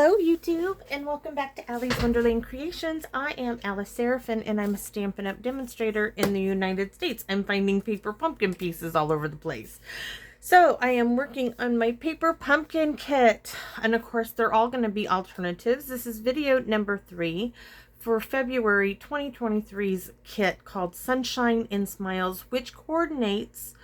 Hello YouTube, and welcome back to Allie's Wonderland Creations. I am Alice Seraphin, and I'm a Stampin' Up! Demonstrator in the United States. I'm finding paper pumpkin pieces all over the place. So I am working on my paper pumpkin kit, and of course they're all going to be alternatives. This is video number 3 for February 2023's kit called Sunshine and Smiles, which coordinates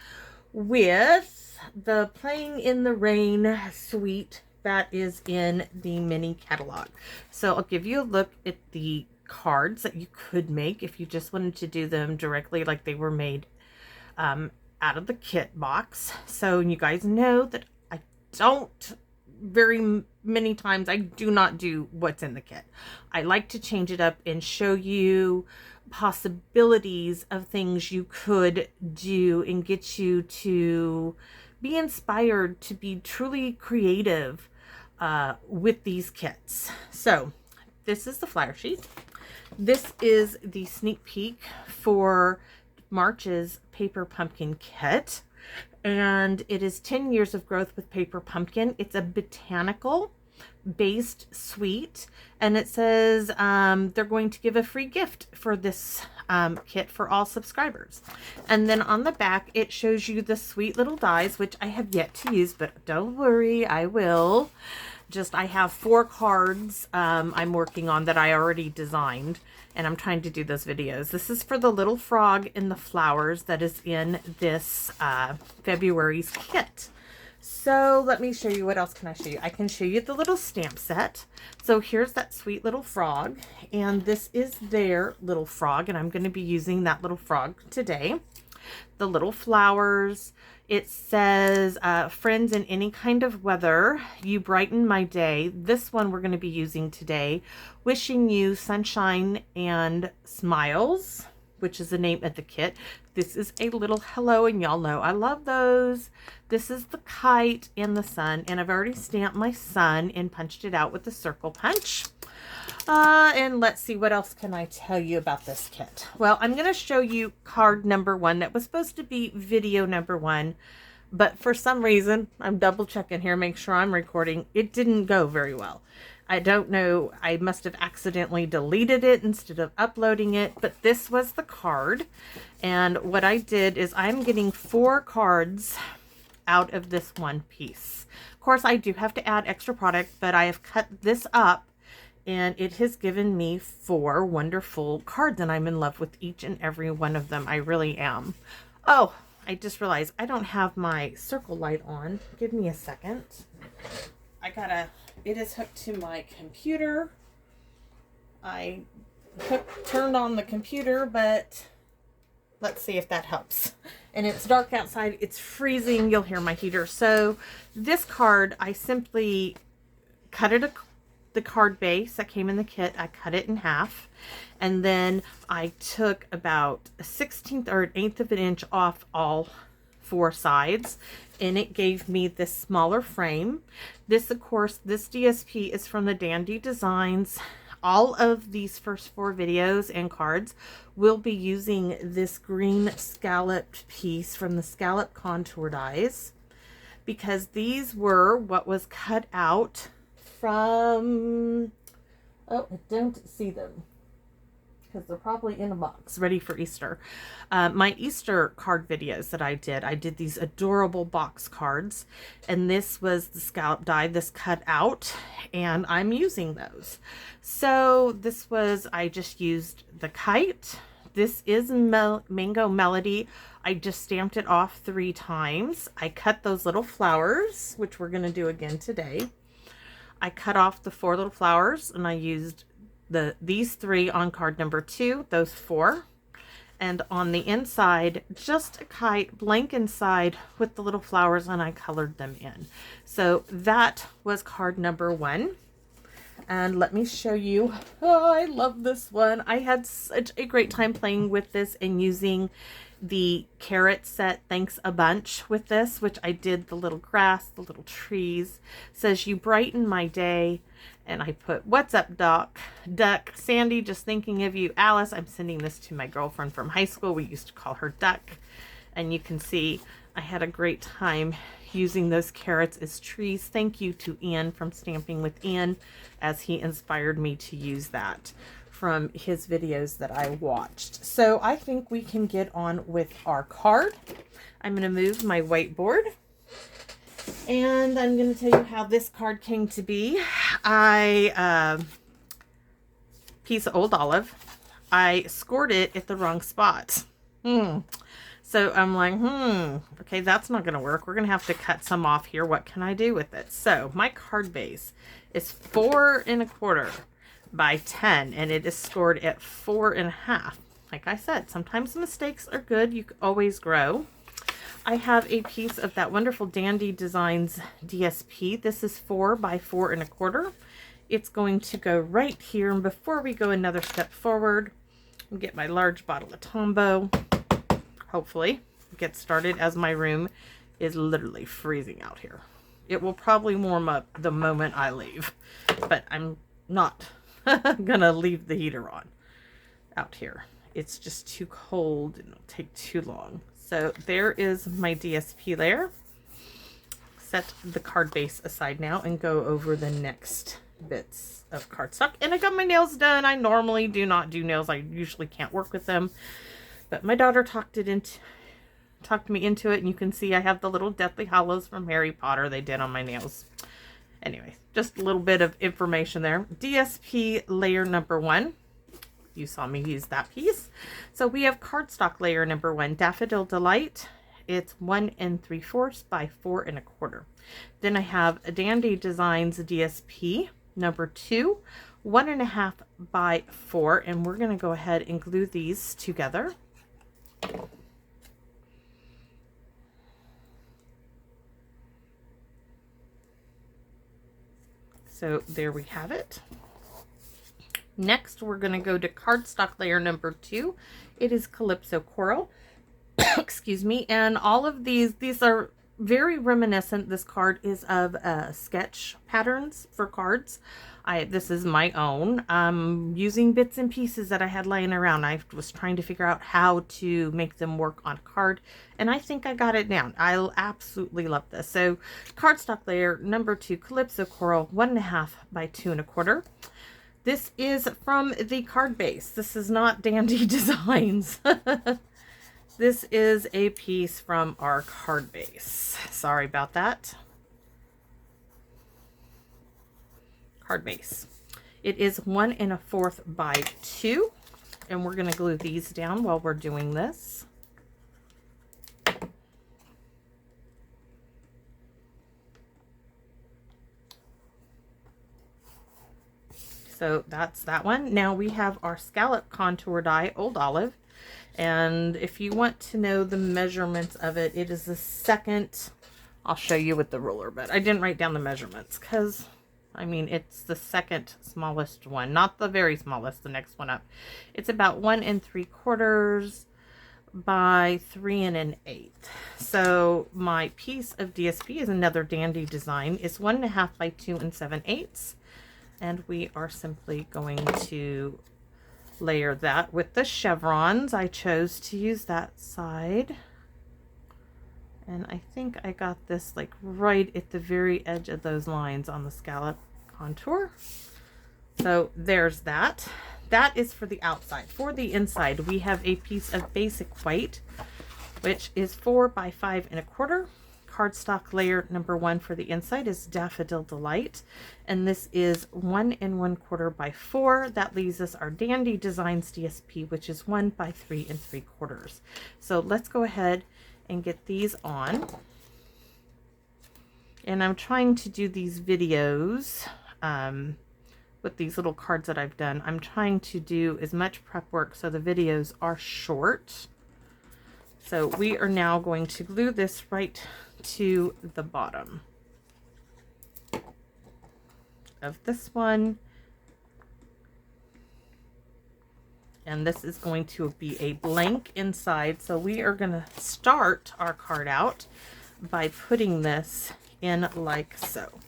with the Playing in the Rain suite that is in the mini catalog. So I'll give you a look at the cards that you could make if you just wanted to do them directly like they were made out of the kit box. So you guys know that I don't very many times, I do not do what's in the kit. I like to change it up and show you possibilities of things you could do and get you to be inspired to be truly creative with these kits. So this is the flyer sheet. This is the sneak peek for March's paper pumpkin kit, and it is 10 years of growth with paper pumpkin. It's a botanical based suite, and it says they're going to give a free gift for this kit for all subscribers. And then on the back it shows you the sweet little dies, which I have yet to use, but don't worry, I will. I have 4 cards I'm working on that I already designed, and I'm trying to do those videos. This is for the little frog and the flowers that is in this February's kit. So let me show you, what else can I show you? I can show you the little stamp set. So here's that sweet little frog, and this is their little frog, and I'm going to be using that little frog today. The little flowers, it says, friends in any kind of weather, you brighten my day. This one we're going to be using today. Wishing you sunshine and smiles, which is the name of the kit. This is a little hello, and y'all know I love those. This is the kite and the sun, and I've already stamped my sun and punched it out with the circle punch. And let's see, what else can I tell you about this kit? Well, I'm going to show you card number 1. That was supposed to be video number 1, but for some reason, I'm double checking here, make sure I'm recording. It didn't go very well. I don't know, I must have accidentally deleted it instead of uploading it, but this was the card. And what I did is I'm getting 4 cards out of this one piece. Of course, I do have to add extra product, but I have cut this up, and it has given me 4 wonderful cards, and I'm in love with each and every one of them. I really am. Oh, I just realized I don't have my circle light on. Give me a second. It is hooked to my computer. I turned on the computer, but let's see if that helps. And it's dark outside. It's freezing. You'll hear my heater. So this card, I simply cut it the card base that came in the kit. I cut it in half, and then I took about a 1/16 or an 1/8 of an inch off all 4 sides, and it gave me this smaller frame. This, of course, this DSP is from the Dandy Designs. All of these first 4 videos and cards will be using this green scalloped piece from the Scallop Contour Dies, because these were what was cut out from, oh, I don't see them because they're probably in a box ready for Easter. My Easter card videos that I did these adorable box cards, and this was the scallop die, this cut out, and I'm using those. So this was, I just used the kite. This is Mango Melody. I just stamped it off 3 times. I cut those little flowers, which we're going to do again today. I cut off the 4 little flowers, and I used these 3 on card number 2, those 4. And on the inside, just a kite, blank inside with the little flowers, and I colored them in. So that was card number 1. And let me show you. Oh, I love this one. I had such a great time playing with this and using the carrot set Thanks a Bunch with this, which I did the little grass, the little trees. It says, you brighten my day. And I put, what's up, Duck? Sandy, just thinking of you. Alice, I'm sending this to my girlfriend from high school. We used to call her Duck. And you can see I had a great time using those carrots as trees. Thank you to Ian from Stamping with Ian, as he inspired me to use that from his videos that I watched. So I think we can get on with our card. I'm going to move my whiteboard, and I'm going to tell you how this card came to be. Piece of old olive. I scored it at the wrong spot. So I'm like, okay, that's not going to work. We're going to have to cut some off here. What can I do with it? So my card base is 4 1/4 by 10, and it is scored at 4 1/2. Like I said, sometimes mistakes are good. You can always grow. I have a piece of that wonderful Dandy Designs DSP. This is 4 by 4 1/4. It's going to go right here. And before we go another step forward, I'll get my large bottle of Tombow. Hopefully get started, as my room is literally freezing out here. It will probably warm up the moment I leave, but I'm not gonna leave the heater on out here. It's just too cold and it'll take too long. So there is my DSP layer. Set the card base aside now and go over the next bits of cardstock. And I got my nails done. I normally do not do nails. I usually can't work with them. But my daughter talked me into it, and you can see I have the little Deathly Hallows from Harry Potter they did on my nails. Anyway, just a little bit of information there. DSP layer number 1. You saw me use that piece. So we have cardstock layer number 1, Daffodil Delight. It's 1 3/4 by 4 1/4. Then I have a Dandy Designs DSP number 2, 1 1/2 by 4, and we're going to go ahead and glue these together. So there we have it. Next, we're going to go to cardstock layer number 2. It is Calypso Coral. Excuse me. And all of these are very reminiscent. This card is of sketch patterns for cards. This is my own. Using bits and pieces that I had laying around. I was trying to figure out how to make them work on a card, and I think I got it down. I absolutely love this. So cardstock layer number 2, Calypso Coral, 1 1/2 by 2 1/4. This is from the card base. This is not Dandy Designs. This is a piece from our card base. Sorry about that. Card base. It is 1 1/4 by 2, and we're going to glue these down while we're doing this. So that's that one. Now we have our scallop contour die, Old Olive. And if you want to know the measurements of it, it is the second. I'll show you with the ruler, but I didn't write down the measurements because, I mean, it's the second smallest one, not the very smallest, the next one up. It's about 1 3/4 by 3 1/8. So my piece of DSP is another Dandy Design. It's 1 1/2 by 2 7/8. And we are simply going to layer that with the chevrons. I chose to use that side. And I think I got this like right at the very edge of those lines on the scallop contour. So there's that. That is for the outside. For the inside, we have a piece of basic white, which is 4 by 5 1/4. Cardstock layer number 1 for the inside is Daffodil Delight, and this is 1 1/4 by 4. That leaves us our Dandy Designs DSP, which is 1 by 3 3/4. So let's go ahead and get these on. And I'm trying to do these videos with these little cards that I've done. I'm trying to do as much prep work so the videos are short. So we are now going to glue this right to the bottom of this one. And this is going to be a blank inside. So we are going to start our card out by putting this in like so.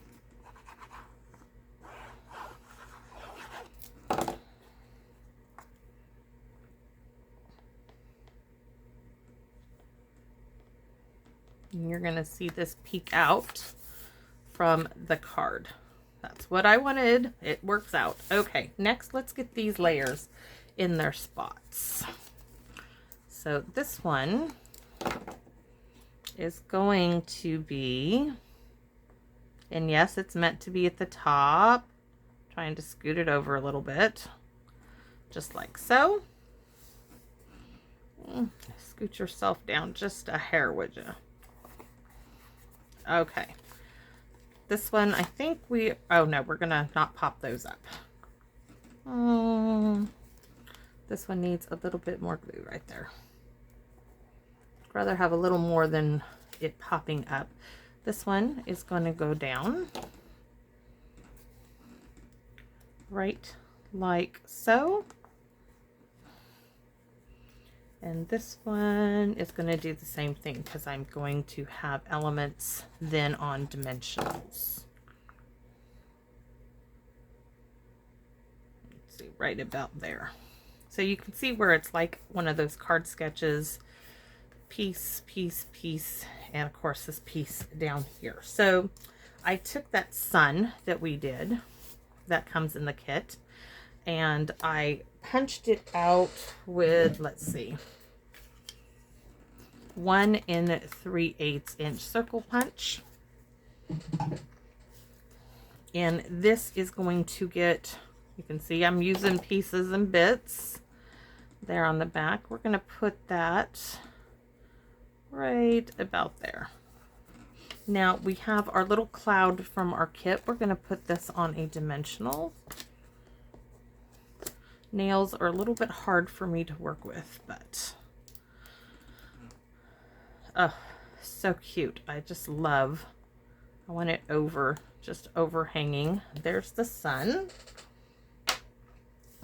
And you're going to see this peek out from the card. That's what I wanted. It works out. Okay, next let's get these layers in their spots. So this one is going to be, and yes, it's meant to be at the top. Trying to scoot it over a little bit, just like so. Scoot yourself down just a hair, would you? Okay. This one, I think oh no, we're gonna not pop those up. This one needs a little bit more glue right there. I'd rather have a little more than it popping up. This one is going to go down right like so. And this one is going to do the same thing because I'm going to have elements then on dimensionals. Let's see, right about there. So you can see where it's like one of those card sketches, piece, piece, piece, and of course this piece down here. So I took that sun that we did, that comes in the kit, and I punched it out with, let's see, 1 3/8 inch circle punch. And this is going to get, you can see I'm using pieces and bits there on the back. We're going to put that right about there. Now we have our little cloud from our kit. We're going to put this on a dimensional. Nails are a little bit hard for me to work with, but oh, so cute. I just love, I want it over, just overhanging. There's the sun.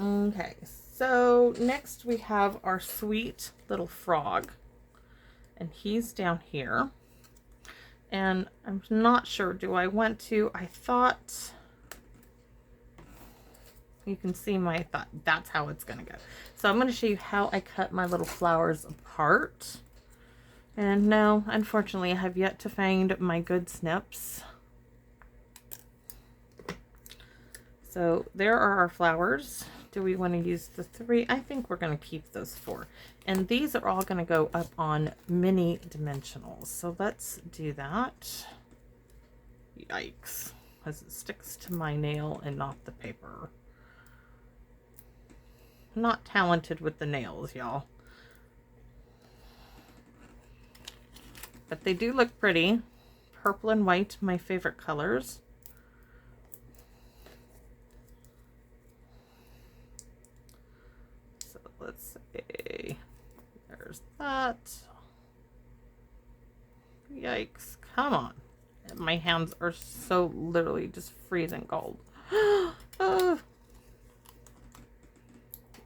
Okay, so next we have our sweet little frog, and he's down here. And I'm not sure, do I want to, I thought, you can see my thought, that's how it's going to go. So I'm going to show you how I cut my little flowers apart. And no, unfortunately, I have yet to find my good snips. So there are our flowers. Do we want to use the 3? I think we're going to keep those 4. And these are all going to go up on mini dimensionals. So let's do that. Yikes. Because it sticks to my nail and not the paper. I'm not talented with the nails, y'all. But they do look pretty. Purple and white, my favorite colors. So let's see. There's that. Yikes. Come on. My hands are so literally just freezing cold.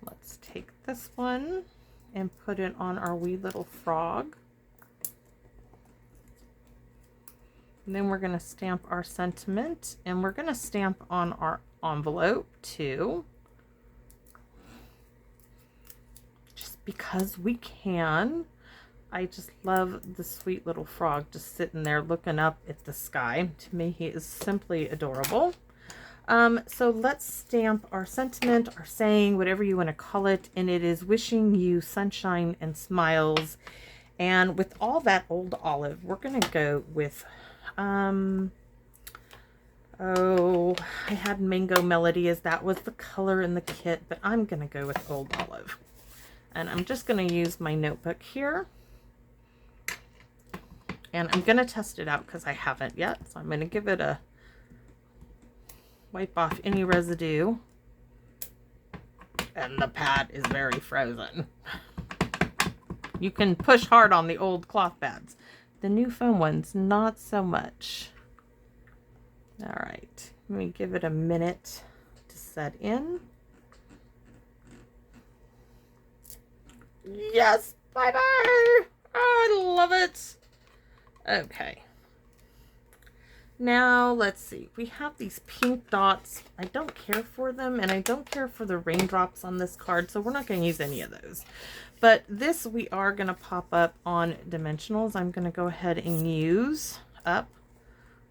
Let's take this one and put it on our wee little frog. And then we're going to stamp our sentiment, and we're going to stamp on our envelope too. Just because we can. I just love the sweet little frog just sitting there looking up at the sky. To me, he is simply adorable. So let's stamp our sentiment, our saying, whatever you want to call it. And it is wishing you sunshine and smiles. And with all that old olive, we're going to go with, oh, I had Mango Melody as that was the color in the kit, but I'm going to go with old olive. And I'm just going to use my notebook here. And I'm going to test it out because I haven't yet. So I'm going to give it a wipe off any residue. And the pad is very frozen. You can push hard on the old cloth pads. The new foam ones, not so much. All right. Let me give it a minute to set in. Yes. Bye-bye. Oh, I love it. Okay. Now, let's see. We have these pink dots. I don't care for them, and I don't care for the raindrops on this card, so we're not going to use any of those. But this we are going to pop up on dimensionals. I'm going to go ahead and use up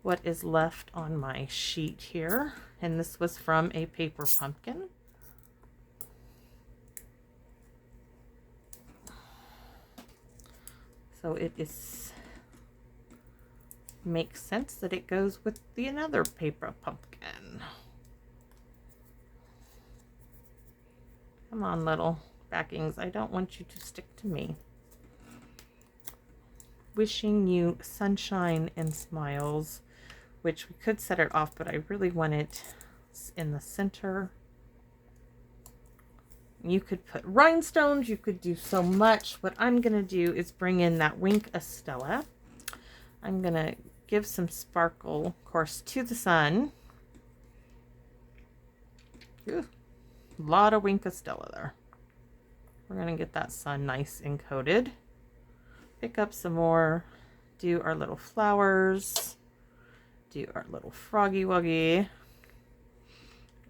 what is left on my sheet here. And this was from a paper pumpkin. So it is... makes sense that it goes with the another paper pumpkin. Come on, little backings. I don't want you to stick to me. Wishing you sunshine and smiles, which we could set it off, but I really want it in the center. You could put rhinestones. You could do so much. What I'm going to do is bring in that Wink Estella. I'm going to give some sparkle, of course, to the sun. Ooh, a lot of Wink Estella there. We're going to get that sun nice and coated. Pick up some more. Do our little flowers. Do our little froggy wuggy.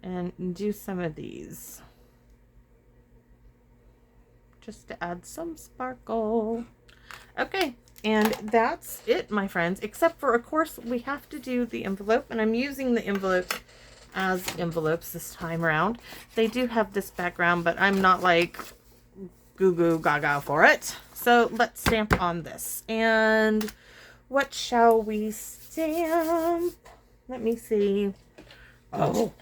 And do some of these. Just to add some sparkle. Okay. And that's it, my friends, except for, of course, we have to do the envelope, and I'm using the envelope as envelopes this time around. They do have this background, but I'm not like goo goo gaga for it. So let's stamp on this. And what shall we stamp? Let me see. Oh,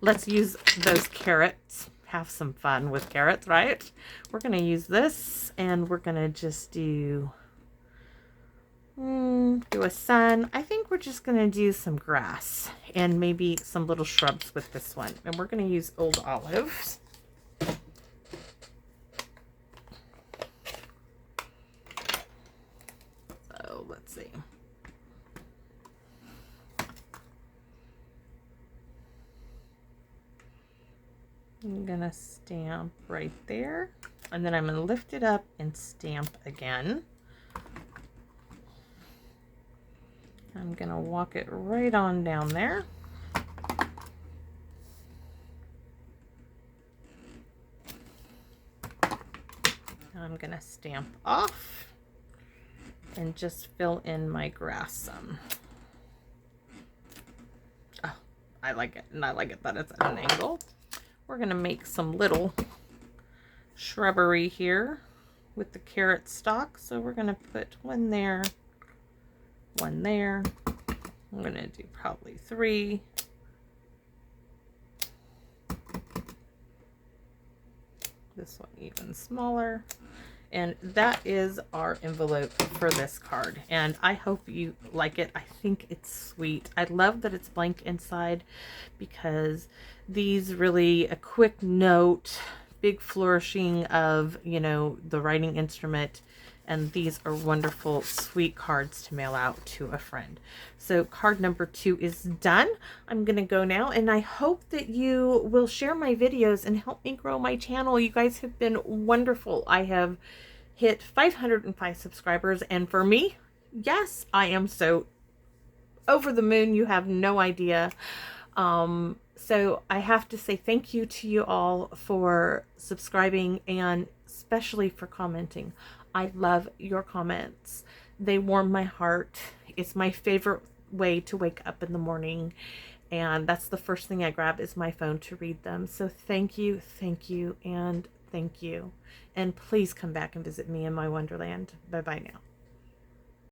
let's use those carrots. Have some fun with carrots, right? We're going to use this, and we're going to just do a sun. I think we're just going to do some grass and maybe some little shrubs with this one. And we're going to use old olives. So let's see. I'm going to stamp right there, and then I'm going to lift it up and stamp again. I'm going to walk it right on down there. I'm going to stamp off and just fill in my grass some. Oh, I like it, and I like it that it's at an angle. We're going to make some little shrubbery here with the carrot stalk. So we're going to put one there, one there. I'm going to do probably 3. This one even smaller. And that is our envelope for this card. And I hope you like it. I think it's sweet. I love that it's blank inside, because these really, a quick note, big flourishing of, you know, the writing instrument. And these are wonderful, sweet cards to mail out to a friend. So card number 2 is done. I'm going to go now, and I hope that you will share my videos and help me grow my channel. You guys have been wonderful. I have hit 505 subscribers, and for me, yes, I am so over the moon. You have no idea. So I have to say thank you to you all for subscribing, and especially for commenting. I love your comments. They warm my heart. It's my favorite way to wake up in the morning, and that's the first thing I grab is my phone to read them. So thank you, and thank you. And please come back and visit me in my wonderland. Bye-bye now.